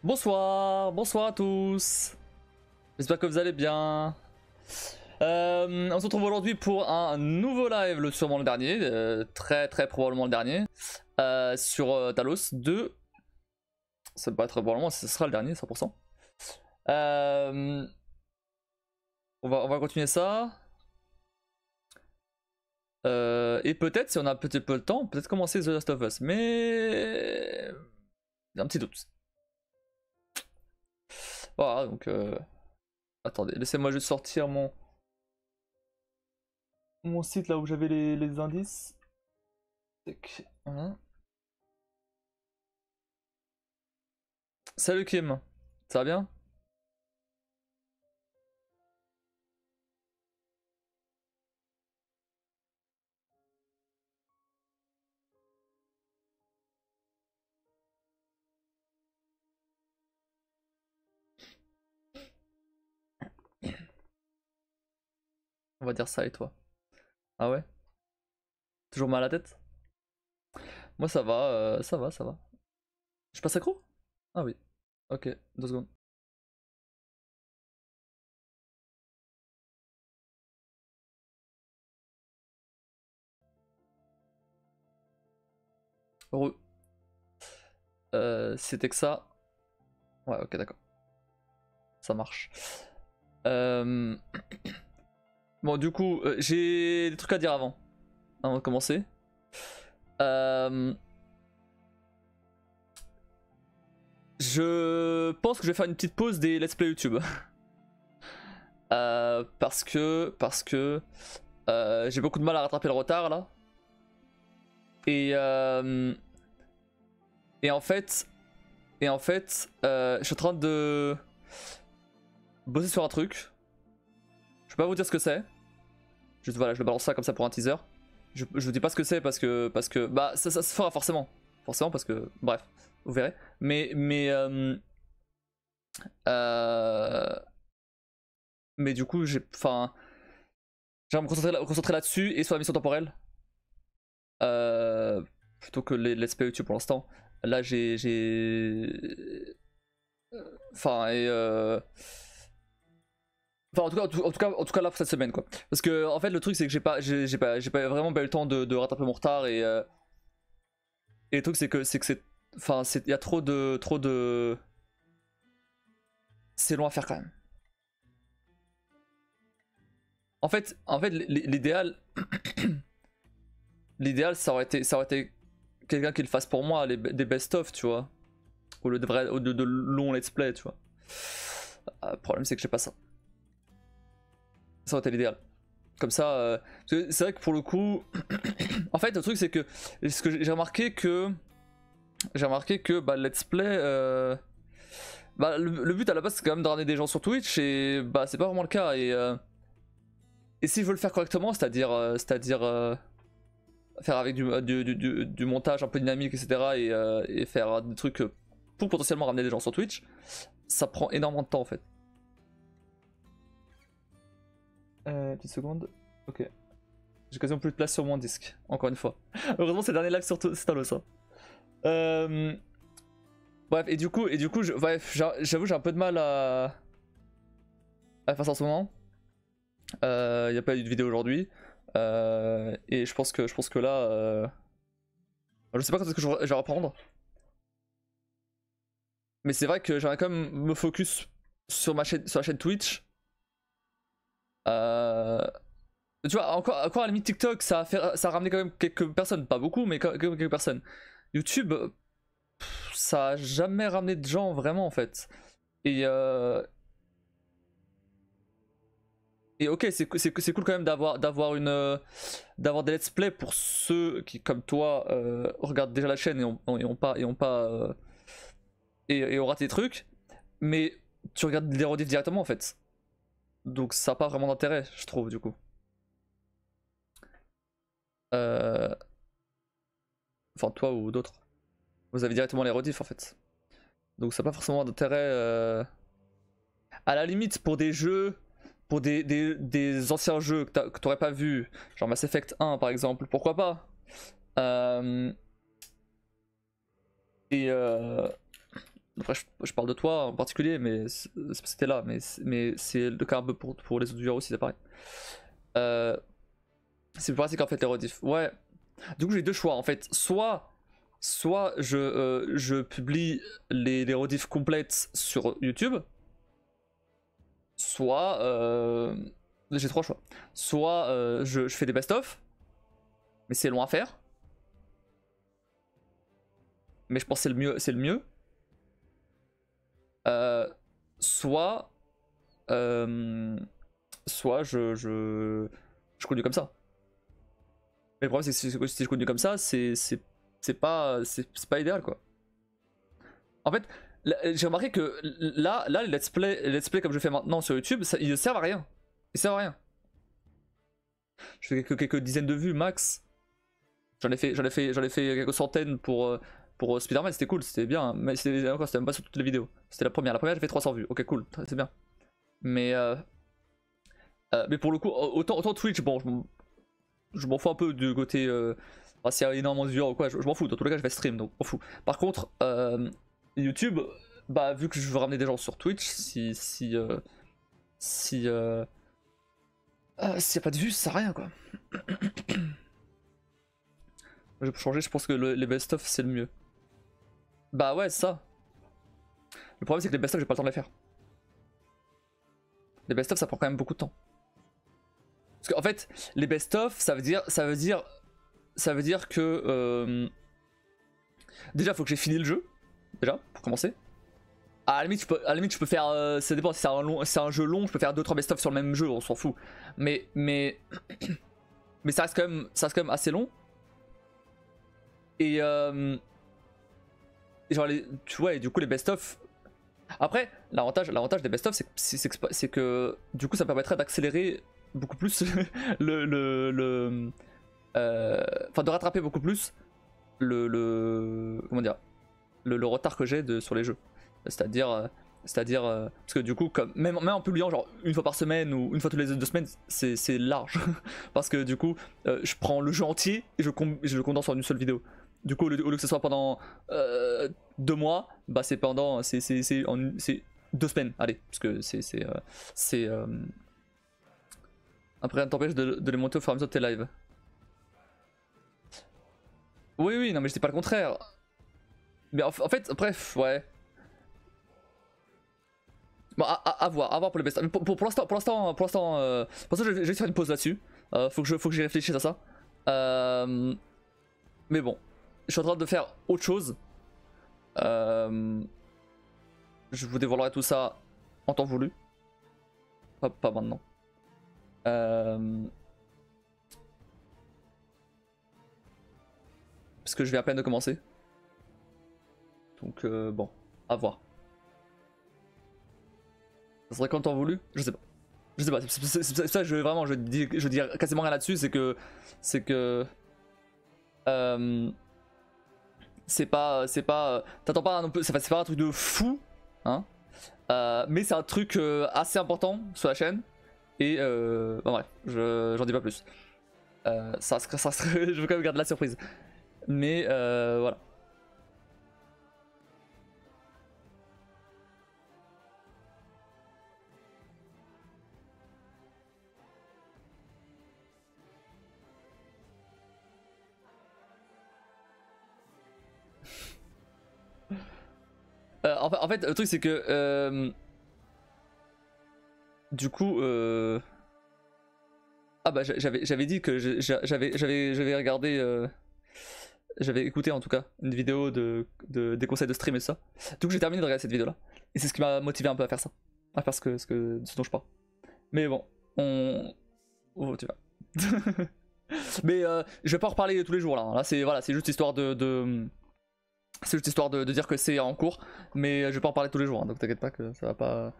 Bonsoir, bonsoir à tous. J'espère que vous allez bien. On se retrouve aujourd'hui pour un nouveau live, sûrement le dernier, très probablement le dernier, sur Talos 2. Ça peut être probablement, ce sera le dernier, 100%. On va continuer ça. Et peut-être, si on a un petit peu le temps, peut-être commencer The Last of Us, mais un petit doute. Voilà, donc attendez, laissez-moi juste sortir mon site là où j'avais les indices. Voilà. Salut Kim, ça va bien? On va dire ça et toi? Ah ouais? Toujours mal à la tête? Moi ça va, ça va, ça va. Je passe accro? Ah oui. Ok, 2 secondes. Heureux. C'était que ça. Ouais, ok, d'accord. Ça marche. Bon, du coup, j'ai des trucs à dire avant de commencer. Je pense que je vais faire une petite pause des let's play YouTube. Parce que j'ai beaucoup de mal à rattraper le retard là. Et en fait, je suis en train de bosser sur un truc. Je vais pas vous dire ce que c'est. Juste voilà, je le balance ça comme ça pour un teaser. Je vous dis pas ce que c'est parce que bah ça se fera forcément parce que bref, vous verrez. Mais du coup j'aimerais me concentrer là-dessus et sur la mission temporelle plutôt que les let's play YouTube pour l'instant. Là enfin et enfin en tout cas là pour cette semaine quoi. Parce que en fait le truc c'est que j'ai pas vraiment pas eu le temps de rattraper mon retard et le truc c'est que c'est enfin il y a trop de c'est long à faire quand même. En fait l'idéal ça aurait été quelqu'un qui le fasse pour moi, des best-of, tu vois. Ou de longs let's play, tu vois. Le problème c'est que j'ai pas ça. Ça aurait été l'idéal. Comme ça, c'est vrai que pour le coup, en fait le truc c'est que j'ai remarqué que bah, let's play, bah, le but à la base c'est quand même de ramener des gens sur Twitch et bah c'est pas vraiment le cas et si je veux le faire correctement, c'est-à-dire faire avec du montage un peu dynamique, etc. Et faire des trucs pour potentiellement ramener des gens sur Twitch, ça prend énormément de temps en fait. Petite seconde. Ok. J'ai quasiment plus de place sur mon disque, encore une fois. Heureusement, c'est le dernier live sur Talos. Bref, et du coup, j'avoue, j'ai un peu de mal à faire ça en ce moment. Il n'y a pas eu de vidéo aujourd'hui. Et je pense que là. Je sais pas quand est-ce que je vais reprendre. Mais c'est vrai que j'aimerais quand même me focus sur la chaîne Twitch. Tu vois, encore à la limite TikTok, ça a ramené quand même quelques personnes, pas beaucoup, mais quand même quelques personnes. YouTube, ça a jamais ramené de gens vraiment en fait. Et ok, c'est cool quand même d'avoir des let's play pour ceux qui, comme toi, regardent déjà la chaîne et ont raté des trucs. Mais tu regardes les rediffs directement en fait. Donc ça n'a pas vraiment d'intérêt, je trouve, du coup. Enfin, toi ou d'autres. Vous avez directement les rediffs en fait. Donc ça n'a pas forcément d'intérêt. À la limite, pour des jeux, pour des anciens jeux que t'aurais pas vu, genre Mass Effect 1 par exemple, pourquoi pas. Euh, et après je parle de toi en particulier, mais c'est parce que t'es là, mais c'est le cas un peu pour les autres viewers aussi, c'est pareil. C'est plus pratique en fait les rediffs. Ouais. Du coup j'ai deux choix en fait. Soit je publie les rediffs complètes sur YouTube. Soit j'ai trois choix. Soit je fais des best-of, mais c'est long à faire. Mais je pense que c'est le mieux. Soit soit je continue comme ça. Mais le problème c'est que si je continue comme ça, c'est pas idéal quoi. En fait, j'ai remarqué que là les let's play comme je fais maintenant sur YouTube, ils ne servent à rien. Ils servent à rien. Je fais quelques dizaines de vues max. J'en ai fait quelques centaines pour Spider-Man, c'était cool, c'était bien. Mais c'était même pas sur toutes les vidéos. C'était la première. La première j'ai fait 300 vues. Ok cool, c'est bien. Mais pour le coup, autant Twitch, bon, je m'en fous un peu du côté. S'il y a énormément de viewers ou quoi, je m'en fous. Dans tous les cas, je vais stream, donc je m'en fous. Par contre, YouTube, bah vu que je veux ramener des gens sur Twitch, s'il y a pas de vues, ça sert à rien quoi. Je peux changer, je pense que les best-of c'est le mieux. Bah ouais, c'est ça. Le problème c'est que les best-of j'ai pas le temps de les faire. Les best-of ça prend quand même beaucoup de temps. Parce qu'en fait, les best-of ça veut dire que déjà faut que j'ai fini le jeu. Déjà, pour commencer. À la limite, je peux faire. Ça dépend si c'est un jeu long, je peux faire 2-3 best-of sur le même jeu, on s'en fout. Mais ça reste quand même assez long. Et genre tu vois, et du coup les best-of. Après, l'avantage des best-of, c'est que du coup ça permettrait d'accélérer beaucoup plus enfin de rattraper beaucoup plus comment dire, le retard que j'ai sur les jeux. C'est-à-dire parce que du coup même en publiant genre une fois par semaine ou une fois toutes les 2 semaines, c'est large. Parce que du coup je prends le jeu entier et je le condense en une seule vidéo. Du coup au lieu que ce soit pendant 2 mois, bah c'est 2 semaines, allez, parce que après rien ne t'empêche de les monter au fur et à mesure de tes lives. Oui, non mais je dis pas le contraire. Mais en fait, bref, ouais. Bon, à voir pour les best. Pour l'instant, je vais faire une pause là-dessus. Faut que j'y réfléchisse à ça. Mais bon, je suis en train de faire autre chose. Je vous dévoilerai tout ça en temps voulu. Pas maintenant. Parce que je vais à peine de commencer. Donc bon, à voir. Ça serait quand temps voulu? Je sais pas. Je sais pas, c'est ça je dis quasiment rien là-dessus, c'est que t'attends pas non plus, c'est pas un truc de fou, hein, mais c'est un truc assez important sur la chaîne, et bon bref, j'en dis pas plus. Je veux quand même garder la surprise, mais voilà. En fait, le truc c'est que du coup, ah bah j'avais dit que j'avais regardé, j'avais écouté en tout cas une vidéo des conseils de stream et ça. Du coup j'ai terminé de regarder cette vidéo là, et c'est ce qui m'a motivé un peu à faire ça, à faire ce dont je parle. Mais bon, oh, tu vas. Mais je vais pas en reparler tous les jours là. Là c'est juste histoire c'est juste histoire de dire que c'est en cours, mais je vais pas en parler tous les jours, hein, donc t'inquiète pas que ça va pas.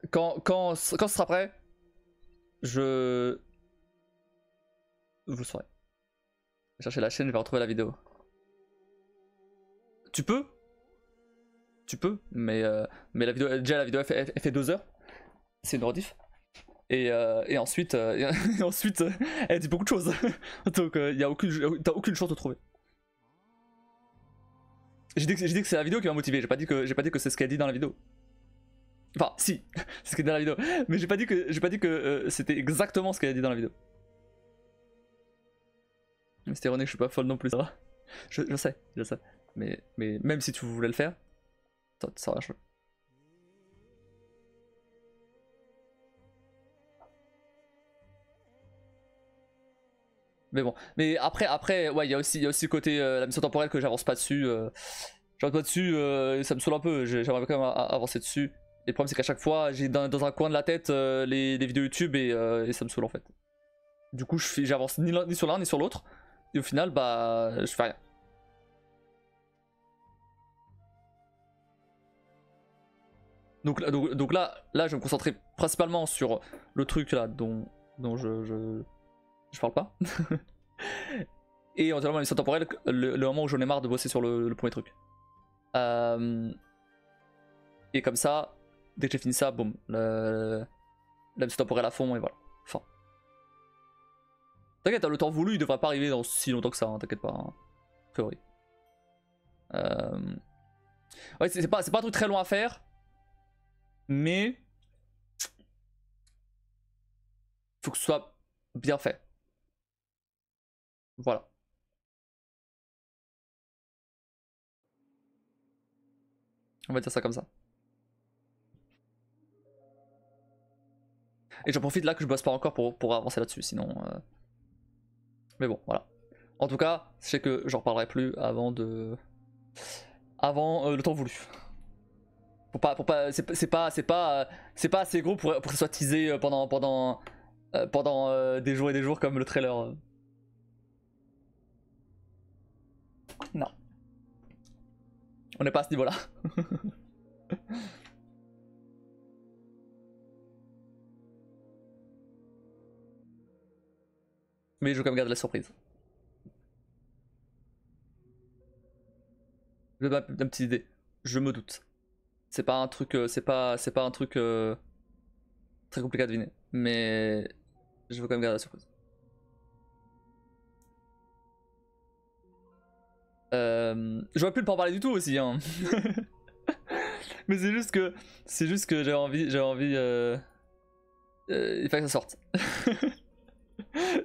Quand ce sera prêt, vous le saurez. Je vais chercher la chaîne, je vais retrouver la vidéo. Tu peux, mais la vidéo, déjà la vidéo elle fait 2 heures, c'est une rediff. Et ensuite, elle dit beaucoup de choses. Donc t'as aucune chance de trouver. J'ai dit que c'est la vidéo qui m'a motivé, j'ai pas dit que c'est ce qu'elle dit dans la vidéo. Enfin, si, c'est ce qu'elle dit dans la vidéo. Mais j'ai pas dit que c'était exactement ce qu'elle a dit dans la vidéo. Mais c'est ironique, je suis pas folle non plus, ça va. Je sais. Mais même si tu voulais le faire, ça va chaud. Mais bon, mais après, ouais, il y a aussi le côté la mission temporelle que j'avance pas dessus. J'avance pas dessus, ça me saoule un peu. J'aimerais quand même avancer dessus. Et le problème, c'est qu'à chaque fois, j'ai dans un coin de la tête les vidéos YouTube et ça me saoule en fait. Du coup, j'avance ni sur l'un ni sur l'autre. Et au final, bah, je fais rien. Donc là, je vais me concentrer principalement sur le truc là dont je parle pas. Et éventuellement, la mission temporelle, le moment où j'en ai marre de bosser sur le premier truc. Et comme ça, dès que j'ai fini ça, boum, la mission temporelle à fond et voilà. Fin. T'inquiète, le temps voulu, il devrait pas arriver dans si longtemps que ça, hein, t'inquiète pas. Hein. A priori. Ouais, c'est pas un truc très long à faire. Mais faut que ce soit bien fait. Voilà. On va dire ça comme ça. Et j'en profite là que je bosse pas encore pour avancer là-dessus, sinon. Mais bon, voilà. En tout cas, je sais que j'en reparlerai plus avant le temps voulu. C'est pas assez gros pour que ça soit teasé pendant des jours et des jours comme le trailer. Non. On n'est pas à ce niveau-là. Mais je veux quand même garder la surprise. Je vais une petite idée. Je me doute. C'est pas un truc, très compliqué à deviner. Mais je veux quand même garder la surprise. J'aurais pu ne pas en parler du tout aussi, hein. Mais c'est juste que j'avais envie, il fallait que ça sorte.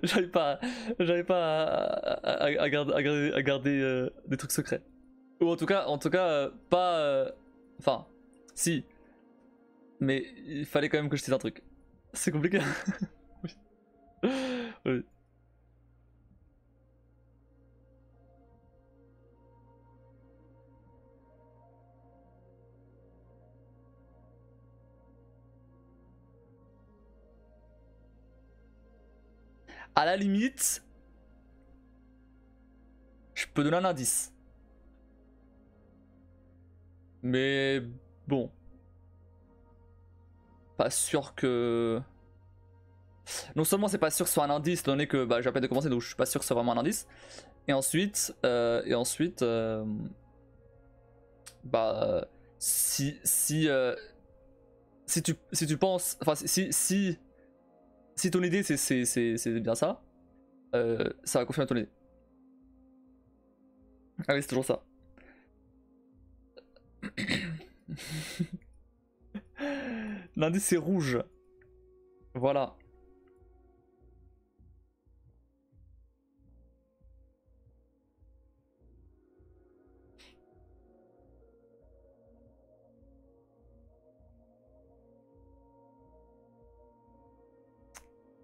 j'arrive pas à garder des trucs secrets. Ou en tout cas, pas. Enfin, si. Mais il fallait quand même que je dise un truc. C'est compliqué. Oui. Oui. À la limite, je peux donner un indice. Mais bon. Pas sûr que. Non seulement c'est pas sûr que ce soit un indice, étant donné que bah, j'ai à peine de commencer, donc je suis pas sûr que ce soit vraiment un indice. Et ensuite, bah, si tu penses, enfin si ton idée c'est bien ça, ça va confirmer ton idée. Ah oui, c'est toujours ça. L'indice c'est rouge. Voilà.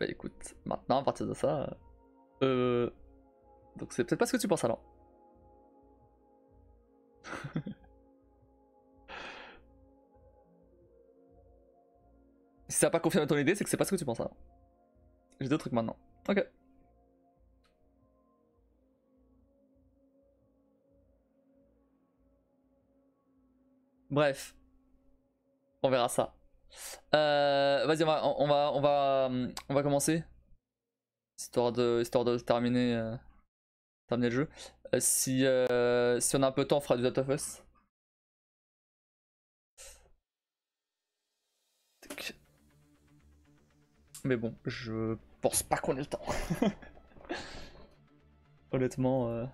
Bah écoute, maintenant à partir de ça, donc c'est peut-être pas ce que tu penses alors. Si ça n'a pas confirmé ton idée, c'est que c'est pas ce que tu penses alors. J'ai d'autres trucs maintenant. Ok. Bref, on verra ça. Vas-y, on va commencer. Histoire de terminer le jeu. Si on a un peu de temps, on fera du Dot of Us. Mais bon, je pense pas qu'on ait le temps. Honnêtement.